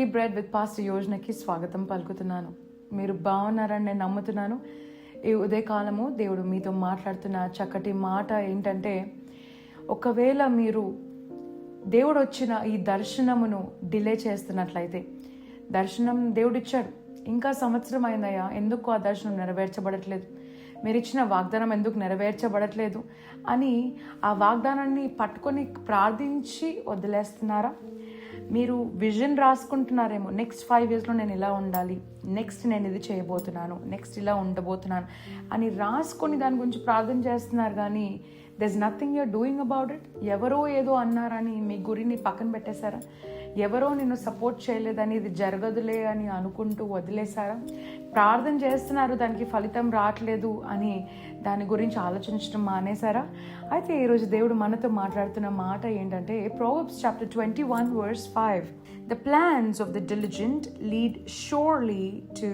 Daily bread with pastor యోజనకి స్వాగతం పలుకుతున్నాను. మీరు బాగున్నారని నేను నమ్ముతున్నాను. ఈ ఉదయకాలము దేవుడు మీతో మాట్లాడుతున్న చక్కటి మాట ఏంటంటే, ఒకవేళ మీరు దేవుడు వచ్చిన ఈ దర్శనమును డిలే చేస్తున్నట్లయితే, దర్శనం దేవుడిచ్చాడు, ఇంకా సంవత్సరం అయిందయ్యా, ఎందుకు ఆ దర్శనం నెరవేర్చబడట్లేదు, మీరు ఇచ్చిన వాగ్దానం ఎందుకు నెరవేర్చబడట్లేదు అని ఆ వాగ్దానాన్ని పట్టుకొని ప్రార్థించి వదిలేస్తున్నారా? మీరు విజన్ రాసుకుంటున్నారేమో, నెక్స్ట్ 5 yearsలో నేను ఇలా ఉండాలి, నెక్స్ట్ నేను ఇది చేయబోతున్నాను, నెక్స్ట్ ఇలా ఉండబోతున్నాను అని రాసుకొని దాని గురించి ప్రార్థన చేస్తున్నారు, కానీ there's nothing you're doing about it. ఎవరో ఏదో అన్నారని మీ గురిని పక్కన పెట్టేశారా? ఎవరో నిన్ను సపోర్ట్ చేయలేదని, ఇది జరగదులే అని అనుకుంటూ వదిలేశారా? ప్రార్థన చేస్తున్నారు, దానికి ఫలితం రావట్లేదు అని దాని గురించి ఆలోచించడం మానేశారా? అయితే ఈరోజు దేవుడు మనతో మాట్లాడుతున్న మాట ఏంటంటే, Proverbs chapter 21 verse 5, the plans of the diligent lead surely to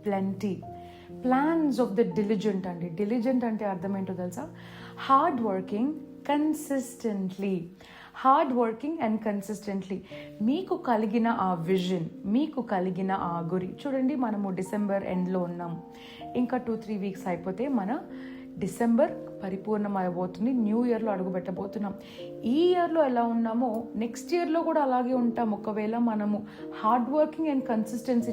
plenty. Plans of the diligent అండి. డిలిజెంట్ అంటే అర్థం ఏంటో తెలుసా? Hard working consistently. Hard working and consistently మీకు కలిగిన ఆ విజన్, మీకు కలిగిన ఆ గురి. చూడండి, మనము డిసెంబర్ ఎండ్లో ఉన్నాం. ఇంకా 2-3 weeks అయిపోతే మన డిసెంబర్ పరిపూర్ణమైపోతుంది. న్యూ ఇయర్లో అడుగుపెట్టబోతున్నాం. ఈ ఇయర్లో ఎలా ఉన్నామో నెక్స్ట్ ఇయర్లో కూడా అలాగే ఉంటాం, ఒకవేళ మనము హార్డ్ వర్కింగ్ అండ్ కన్సిస్టెన్సీ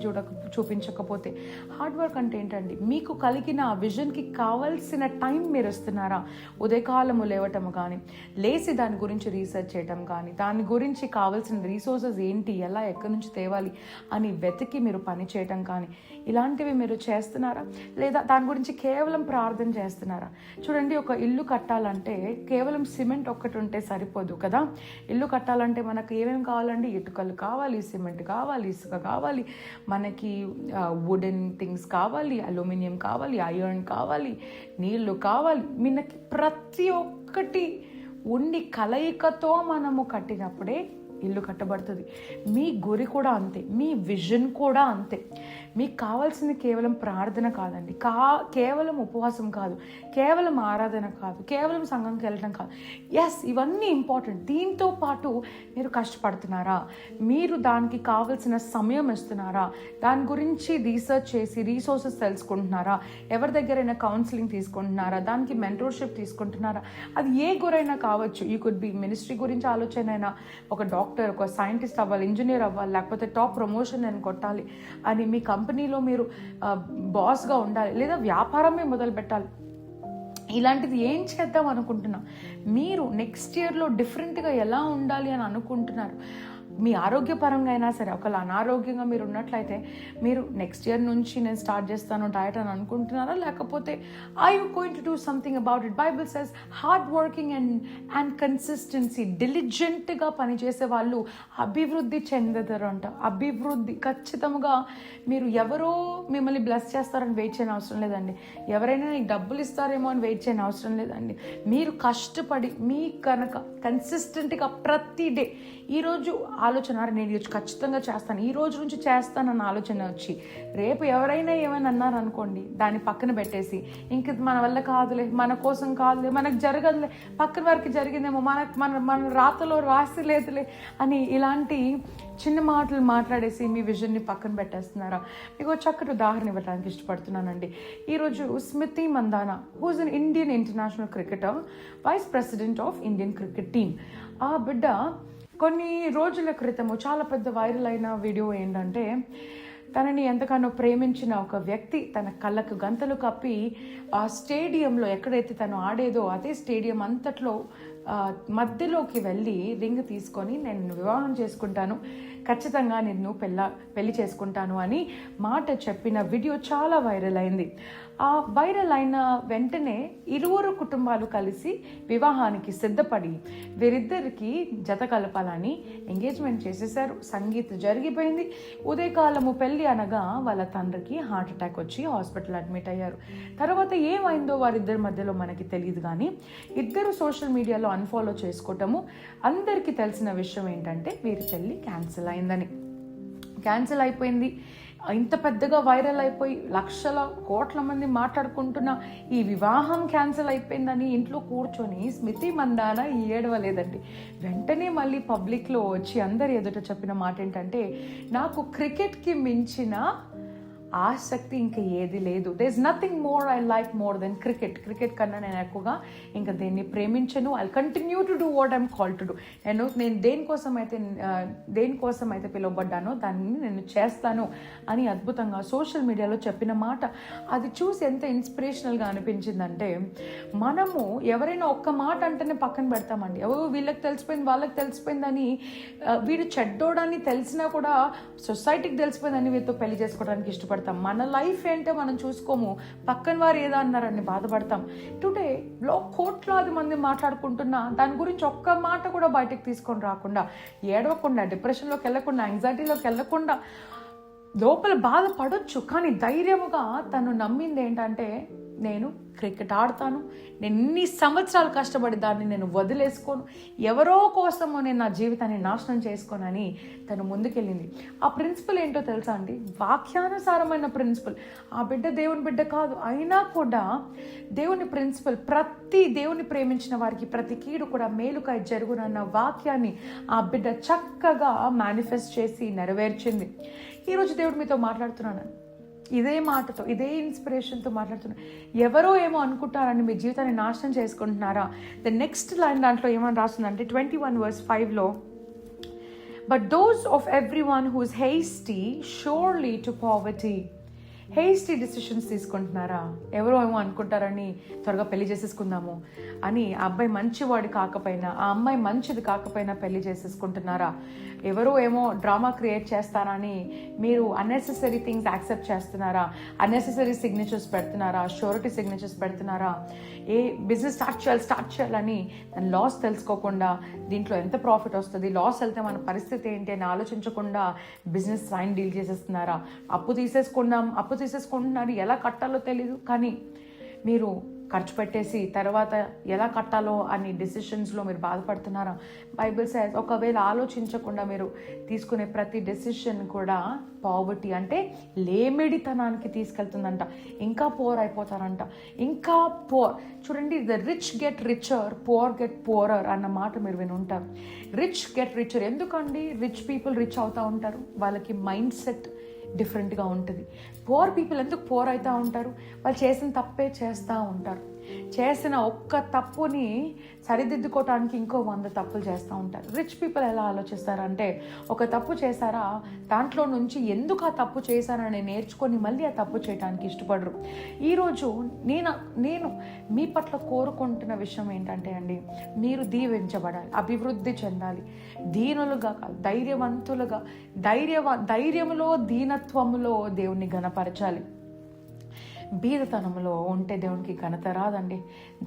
చూపించకపోతే. హార్డ్ వర్క్ అంటే ఏంటండి? మీకు కలిగిన ఆ విజన్కి కావాల్సిన టైం మీరు ఇస్తున్నారా? ఉదయకాలము లేవటము కానీ, లేచి దాని గురించి రీసెర్చ్ చేయటం కానీ, దాని గురించి కావాల్సిన రీసోర్సెస్ ఏంటి, ఎలా ఎక్కడి నుంచి తేవాలి అని వెతికి మీరు పని చేయటం కానీ, ఇలాంటివి మీరు చేస్తున్నారా? లేదా దాని గురించి కేవలం ప్రార్థన చేస్తున్నారా? చూడండి, ఒక ఇల్లు కట్టాలంటే కేవలం సిమెంట్ ఒక్కటి ఉంటే సరిపోదు కదా. ఇల్లు కట్టాలంటే మనకు ఏమేమి కావాలండి? ఇటుకలు కావాలి, సిమెంట్ కావాలి, ఇసుక కావాలి, మనకి వుడెన్ థింగ్స్ కావాలి, అల్యూమినియం కావాలి, ఐరన్ కావాలి, నీళ్లు కావాలి. మనకి ప్రతి ఒక్కటి ఉండి కలయికతో మనము కట్టినప్పుడే ఇల్లు కట్టబడుతుంది. మీ గురి కూడా అంతే, మీ విజన్ కూడా అంతే. మీకు కావాల్సింది కేవలం ప్రార్థన కాదండి, కేవలం ఉపవాసం కాదు, కేవలం ఆరాధన కాదు, కేవలం సంఘంకి వెళ్ళడం కాదు. ఎస్, ఇవన్నీ ఇంపార్టెంట్. దీంతో పాటు మీరు కష్టపడుతున్నారా? మీరు దానికి కావాల్సిన సమయం ఇస్తున్నారా? దాని గురించి రీసెర్చ్ చేసి రీసోర్సెస్ తెలుసుకుంటున్నారా? ఎవరి దగ్గరైనా కౌన్సిలింగ్ తీసుకుంటున్నారా? దానికి మెంటర్షిప్ తీసుకుంటున్నారా? అది ఏ గురైనా కావచ్చు. యూ కుడ్ బి మినిస్ట్రీ గురించి ఆలోచన అయినా, ఒక డాక్టర్, ఒక సైంటిస్ట్ అవ్వాలి, ఇంజనీర్ అవ్వాలి, లేకపోతే టాప్ ప్రమోషన్ నేను కొట్టాలి అని, మీ కంపెనీలో మీరు బాస్గా ఉండాలి, లేదా వ్యాపారమే మొదలు పెట్టాలి. ఇలాంటిది ఏం చేద్దాం అనుకుంటున్నా? మీరు నెక్స్ట్ ఇయర్లో డిఫరెంట్గా ఎలా ఉండాలి అని అనుకుంటున్నారు? మీ ఆరోగ్యపరంగా అయినా సరే, ఒకవేళ అనారోగ్యంగా మీరు ఉన్నట్లయితే, మీరు నెక్స్ట్ ఇయర్ నుంచి నేను స్టార్ట్ చేస్తాను డయట్ అని అనుకుంటున్నారా? లేకపోతే are you going to do something about it? Bible says hard working and consistency, డిలిజెంట్గా పనిచేసే వాళ్ళు అభివృద్ధి చెందుతారు అంట. అభివృద్ధి ఖచ్చితంగా. మీరు ఎవరో మిమ్మల్ని బ్లెస్ చేస్తారని వెయిట్ చేయని అవసరం లేదండి. ఎవరైనా నీకు డబ్బులు ఇస్తారేమో అని వెయిట్ చేయని అవసరం లేదండి. మీరు కష్టపడి, మీ కనుక కన్సిస్టెంట్గా ప్రతి డే, ఈరోజు ఆలోచన, నేను ఈరోజు ఖచ్చితంగా చేస్తాను, ఈ రోజు నుంచి చేస్తానన్న ఆలోచన వచ్చి, రేపు ఎవరైనా ఏమైనా అన్నారు అనుకోండి, దాన్ని పక్కన పెట్టేసి, ఇంక మన వల్ల కాదులే, మన కోసం కాదులే, మనకు జరగదులే, పక్కన వారికి జరిగిందేమో, మన రాతలో రాసి లేదులే అని ఇలాంటి చిన్న మాటలు మాట్లాడేసి మీ విజన్ని పక్కన పెట్టేస్తున్నారా? మీకు చక్కటి ఉదాహరణ ఇవ్వడానికి ఇష్టపడుతున్నానండి. ఈరోజు Smriti Mandhana, whose an Indian international cricketer, vice president of Indian cricket team. ఆ బిడ్డ కొన్ని రోజుల క్రితము చాలా పెద్ద వైరల్ అయిన వీడియో ఏంటంటే, తనని ఎంతగానో ప్రేమించిన ఒక వ్యక్తి తన కళ్ళకు గంతలు కప్పి ఆ స్టేడియంలో, ఎక్కడైతే తను ఆడేదో అదే స్టేడియం అంతట్లో మధ్యలోకి వెళ్ళి రింగ్ తీసుకొని, నేను వివాహం చేసుకుంటాను, ఖచ్చితంగా నిన్ను పెళ్లి చేసుకుంటాను అని మాట చెప్పిన వీడియో చాలా వైరల్ అయింది. ఆ వైరల్ అయిన వెంటనే ఇరువురు కుటుంబాలు కలిసి వివాహానికి సిద్ధపడి వీరిద్దరికి జత కలపాలని ఎంగేజ్మెంట్ చేసేశారు. సంగీత్ జరిగిపోయింది. ఉదయకాలము పెళ్లి అనగా వాళ్ళ తండ్రికి హార్ట్ అటాక్ వచ్చి హాస్పిటల్ అడ్మిట్ అయ్యారు. తర్వాత ఏమైందో వారిద్దరి మధ్యలో మనకి తెలియదు, కానీ ఇద్దరు సోషల్ మీడియాలో అన్ఫాలో చేసుకోవటము. అందరికీ తెలిసిన విషయం ఏంటంటే, వీరి పెళ్లి క్యాన్సిల్ అయిందని. క్యాన్సిల్ అయిపోయింది. ఇంత పెద్దగా వైరల్ అయిపోయి లక్షల కోట్ల మంది మాట్లాడుకుంటున్న ఈ వివాహం క్యాన్సిల్ అయిపోయిందని ఇంట్లో కూర్చొని స్మృతి మందాన ఏడవలేదండి. వెంటనే మళ్ళీ పబ్లిక్లో వచ్చి అందరి ఎదుట చెప్పిన మాట ఏంటంటే, నాకు క్రికెట్కి మించిన ఆసక్తి ఇంకా ఏది లేదు. There is nothing more I like more than cricket కన్నా నేను ఎక్కువగా ఇంకా దేన్ని ప్రేమించను. I continue to do what I'm call to do. నేను దేనికోసం అయితే పిలువబడ్డానో దాన్ని నేను చేస్తాను అని అద్భుతంగా సోషల్ మీడియాలో చెప్పిన మాట. అది చూసి ఎంత ఇన్స్పిరేషనల్గా అనిపించిందంటే, మనము ఎవరైనా ఒక్క మాట అంటేనే పక్కన పెడతామండి. వీళ్ళకి తెలిసిపోయింది, వాళ్ళకి తెలిసిపోయిందని, వీడు చెడ్డోడని తెలిసినా కూడా సొసైటీకి తెలిసిపోయిందని వీరితో పెళ్లి చేసుకోవడానికి ఇష్టపడతాం. మన లైఫ్ ఏంటో మనం చూసుకోము, పక్కన వారు ఏదో అన్నారని బాధపడతాం. టుడే కోట్లాది మంది మాట్లాడుకుంటున్నా దాని గురించి ఒక్క మాట కూడా బయటకు తీసుకొని రాకుండా, ఏడవకుండా, డిప్రెషన్లోకి వెళ్ళకుండా, యాంగ్జైటీలోకి వెళ్ళకుండా, లోపల బాధపడొచ్చు కానీ ధైర్యముగా తను నమ్మింది ఏంటంటే, నేను క్రికెట్ ఆడతాను, నేను ఇన్ని సంవత్సరాలు కష్టపడి దాన్ని నేను వదిలేసుకోను, ఎవరో కోసమో నేను నా జీవితాన్ని నాశనం చేసుకోనని తను ముందుకెళ్ళింది. ఆ ప్రిన్సిపల్ ఏంటో తెలుసా అండి? వాక్యానుసారమైన ప్రిన్సిపల్. ఆ బిడ్డ దేవుని బిడ్డ కాదు, అయినా కూడా దేవుని ప్రిన్సిపల్, ప్రతి దేవుని ప్రేమించిన వారికి ప్రతి కీడు కూడా మేలుకై జరుగునన్న వాక్యాన్ని ఆ బిడ్డ చక్కగా మేనిఫెస్ట్ చేసి నెరవేర్చింది. ఈరోజు దేవుడు మీతో మాట్లాడుతున్నాను, ఇదే మాటతో, ఇదే ఇన్స్పిరేషన్తో మాట్లాడుతున్నా. ఎవరో ఏమో అనుకుంటారని మీ జీవితాన్ని నాశనం చేసుకుంటున్నారా? ద నెక్స్ట్ లైన్ దాంట్లో ఏమని రాస్తుందంటే 21:5లో, but those of everyone who is hasty surely to poverty. Hasty decisions తీసుకుంటున్నారా? ఎవరో ఏమో అనుకుంటారని త్వరగా పెళ్లి చేసేసుకుందాము అని, ఆ అబ్బాయి మంచివాడు కాకపోయినా, ఆ అమ్మాయి మంచిది కాకపోయినా పెళ్లి చేసేసుకుంటున్నారా? ఎవరో ఏమో డ్రామా క్రియేట్ చేస్తారని మీరు అన్నెసెసరీ థింగ్స్ యాక్సెప్ట్ చేస్తున్నారా? అన్నెసెసరీ సిగ్నేచర్స్ పెడుతున్నారా? షూరిటీ సిగ్నేచర్స్ పెడుతున్నారా? ఏ బిజినెస్ స్టార్ట్ చేయాలని దాని లాస్ తెలుసుకోకుండా, దీంట్లో ఎంత ప్రాఫిట్ వస్తుంది, లాస్ వెళ్తే మన పరిస్థితి ఏంటి అని ఆలోచించకుండా బిజినెస్ సైన్ డీల్ చేసేస్తున్నారా? అప్పు తీసేసుకుంటున్నారు, ఎలా కట్టాలో తెలీదు కానీ మీరు ఖర్చు పెట్టేసి తర్వాత ఎలా కట్టాలో అని డెసిషన్స్లో మీరు బాధపడుతున్నారా? బైబిల్ సేస్, ఒకవేళ ఆలోచించకుండా మీరు తీసుకునే ప్రతి డెసిషన్ కూడా పావర్టీ అంటే లేమిడితనానికి తీసుకెళ్తుందంట. ఇంకా పోర్ అయిపోతారంట, ఇంకా పోర్. చూడండి, the rich get richer, poor get poorer అన్న మాట మీరు విని ఉంటారు. రిచ్ గెట్ రిచర్ ఎందుకండి? రిచ్ పీపుల్ రిచ్ అవుతూ ఉంటారు, వాళ్ళకి మైండ్ సెట్ డిఫరెంట్గా ఉంటుంది. పోర్ పీపుల్ ఎందుకు పోర్ అవుతూ ఉంటారు? వాళ్ళు చేసిన తప్పే చేస్తూ ఉంటారు. చేసిన ఒక్క తప్పుని సరిదిద్దుకోవటానికి ఇంకో 100 తప్పులు చేస్తూ ఉంటారు. రిచ్ పీపుల్ ఎలా ఆలోచిస్తారంటే, ఒక తప్పు చేశారా, దాంట్లో నుంచి ఎందుకు ఆ తప్పు చేశారని నేర్చుకొని మళ్ళీ ఆ తప్పు చేయడానికి ఇష్టపడరు. ఈరోజు నేను మీ పట్ల కోరుకుంటున్న విషయం ఏంటంటే అండి, మీరు దీవించబడాలి, అభివృద్ధి చెందాలి, దీనులుగా కాదు ధైర్యవంతులుగా, ధైర్యములో దీనత్వములో దేవుణ్ణి ఘనపరచాలి. బీదతనంలో ఉంటే దేవునికి ఘనత రాదండి.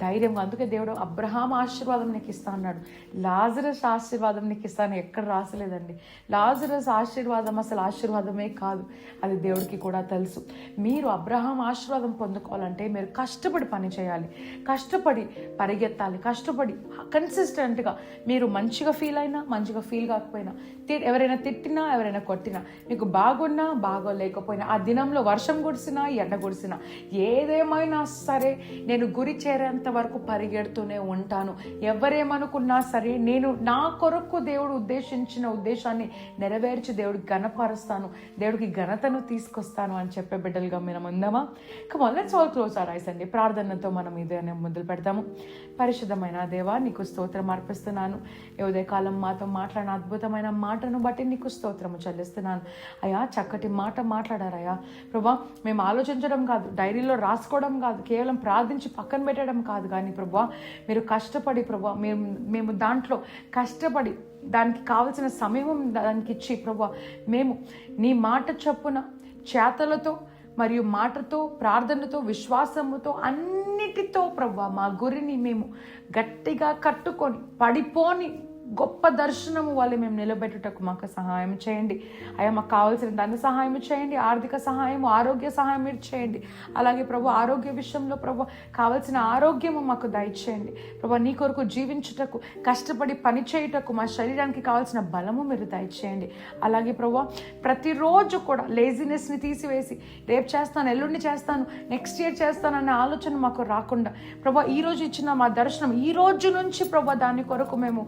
ధైర్యంగా, అందుకే దేవుడు అబ్రహాం ఆశీర్వాదం నీకు ఇస్తా అన్నాడు, లాజరస్ ఆశీర్వాదం నీకు ఇస్తాను ఎక్కడ రాసలేదండి. లాజరస్ ఆశీర్వాదం అసలు ఆశీర్వాదమే కాదు, అది దేవుడికి కూడా తెలుసు. మీరు అబ్రహాం ఆశీర్వాదం పొందుకోవాలంటే మీరు కష్టపడి పని చేయాలి, కష్టపడి పరిగెత్తాలి, కష్టపడి కన్సిస్టెంట్గా. మీరు మంచిగా ఫీల్ అయినా, మంచిగా ఫీల్ కాకపోయినా, ఎవరైనా తిట్టినా, ఎవరైనా కొట్టినా, మీకు బాగున్నా బాగోలేకపోయినా, ఆ దినంలో వర్షం కురిసినా ఎండ కురిసినా, ఏదేమైనా సరే నేను గురి చేరేంత వరకు పరిగెడుతూనే ఉంటాను. ఎవరేమనుకున్నా సరే నేను నా కొరకు దేవుడు ఉద్దేశించిన ఉద్దేశాన్ని నెరవేర్చి దేవుడికి ఘనపరుస్తాను, దేవుడికి ఘనతను తీసుకొస్తాను అని చెప్పే బిడ్డలుగా మనం ఉందామా? Come on, let's all close our eyes అండి. ప్రార్థనతో మనం ఇదేనే మొదలు పెడతాము. పరిశుద్ధమైన దేవా, నీకు స్తోత్రం అర్పిస్తున్నాను. ఈ ఉదయకాలం మాతో మాట్లాడిన అద్భుతమైన మాటను బట్టి నీకు స్తోత్రము చెల్లిస్తున్నాను. అయ్యా, చక్కటి మాట మాట్లాడారయ్యా ప్రభా. మేము ఆలోచించడం కాదు, డైరీలో రాసుకోవడం కాదు, కేవలం ప్రార్థించి పక్కన పెట్టడం కాదు, కానీ ప్రభా మీరు కష్టపడి ప్రభా మేము దాంట్లో కష్టపడి దానికి కావలసిన సమయం దానికి ఇచ్చి ప్రభా మేము నీ మాట చొప్పున చేతలతో మరియు మాటతో, ప్రార్థనతో, విశ్వాసముతో, అన్నిటితో ప్రభా మా గురిని మేము గట్టిగా కట్టుకొని పడిపోని గొప్ప దర్శనము వాళ్ళు మేము నిలబెట్టుటకు మాకు సహాయం చేయండి అయ్యా. మాకు కావాల్సిన దాన్ని సహాయం చేయండి, ఆర్థిక సహాయం, ఆరోగ్య సహాయం మీరు చేయండి. అలాగే ప్రభు ఆరోగ్య విషయంలో ప్రభు కావాల్సిన ఆరోగ్యము మాకు దయచేయండి ప్రభు. నీ కొరకు జీవించుటకు, కష్టపడి పని చేయుటకు మా శరీరానికి కావాల్సిన బలము మీరు దయచేయండి. అలాగే ప్రభు ప్రతిరోజు కూడా లేజినెస్ని తీసివేసి రేపు చేస్తాను, ఎల్లుండి చేస్తాను, నెక్స్ట్ ఇయర్ చేస్తాను అనే ఆలోచన మాకు రాకుండా ప్రభు ఈరోజు ఇచ్చిన మా దర్శనం ఈ రోజు నుంచి ప్రభు దాని కొరకు మేము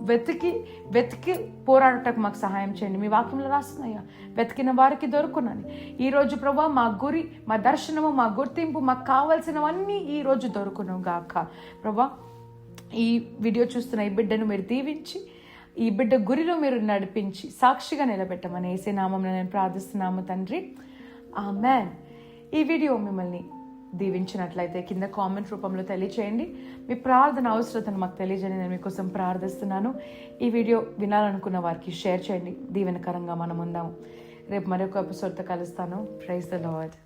వెతికి పోరాడటకు మాకు సహాయం చేయండి. మీ వాక్యంలో రాస్తున్నాయ్యా, వెతికిన వారికి దొరుకునని. ఈరోజు ప్రభా మా గురి, మా దర్శనము, మా గుర్తింపు, మాకు కావాల్సినవన్నీ ఈరోజు దొరుకును గాక ప్రభా. ఈ వీడియో చూస్తున్న ఈ బిడ్డను మీరు దీవించి, ఈ బిడ్డ గురిలో మీరు నడిపించి సాక్షిగా నిలబెట్టమని యేసు నామమున నేను ప్రార్థిస్తున్నాము తండ్రి, ఆమేన్. ఈ వీడియో మిమ్మల్ని దీవించినట్లయితే కింద కామెంట్ రూపంలో తెలియచేయండి. మీ ప్రార్థన అవసరతను మాకు తెలియజేయండి, నేను మీకోసం ప్రార్థిస్తున్నాను. ఈ వీడియో వినాలనుకున్న వారికి షేర్ చేయండి. దీవెనకరంగా మనం ఉందాము. రేపు మరొక ఎపిసోడ్తో కలుస్తాను. Praise the lord.